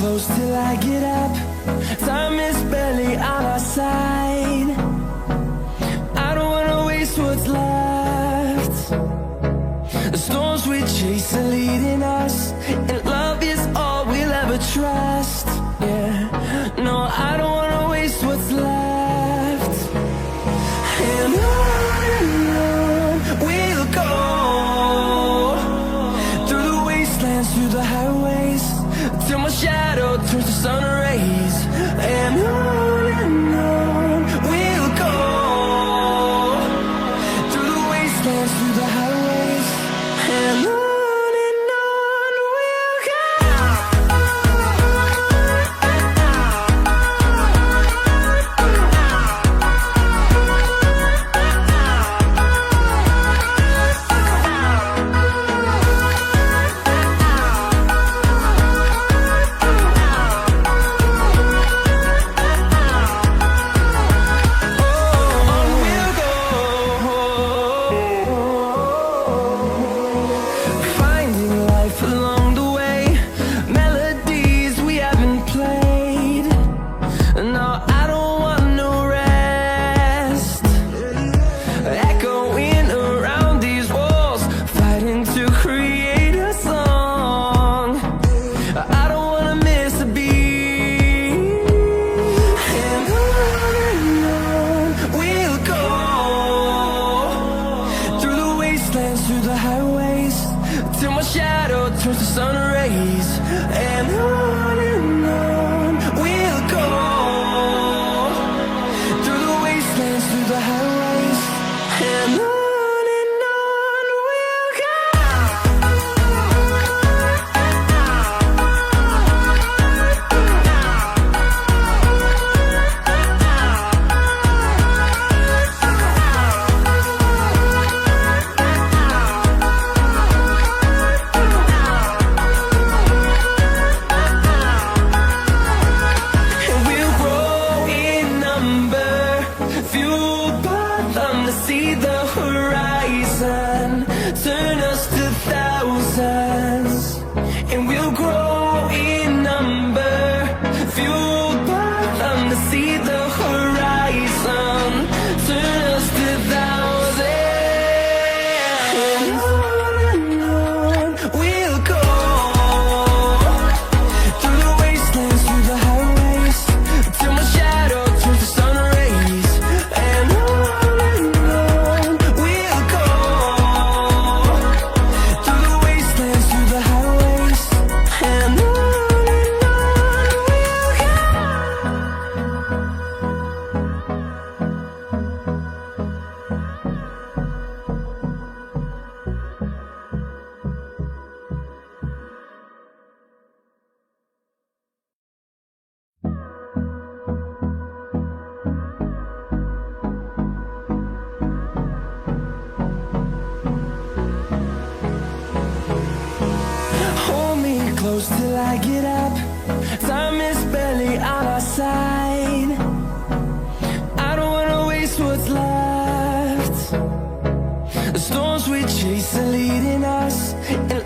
close till I get up. Time is barely on our side. I don't wanna waste what's left. The storms we chase are leading us, and love is all we'll ever trust. Yeah, no, I don't wanna waste what's left. And on we'll go, through the wastelands, through the highways, till my shadow turns to sun rays. And on we'll go, through the wastelands, through the highways, and on we'll go. Through the highways, till my shadow turns to sun rays. And on we'll go, through the wastelands, through the highways, and on we'll go. See the horizon, turn us to thousands, and we'll grow in number, fueled by them to see the horizon, turn us to thousands, and on we'll go, through the wastelands, through the highways, till my shadow turns to sun rays. And close till I get up. Time is barely on our side. I don't wanna waste what's left. The storms we chase are leading us, and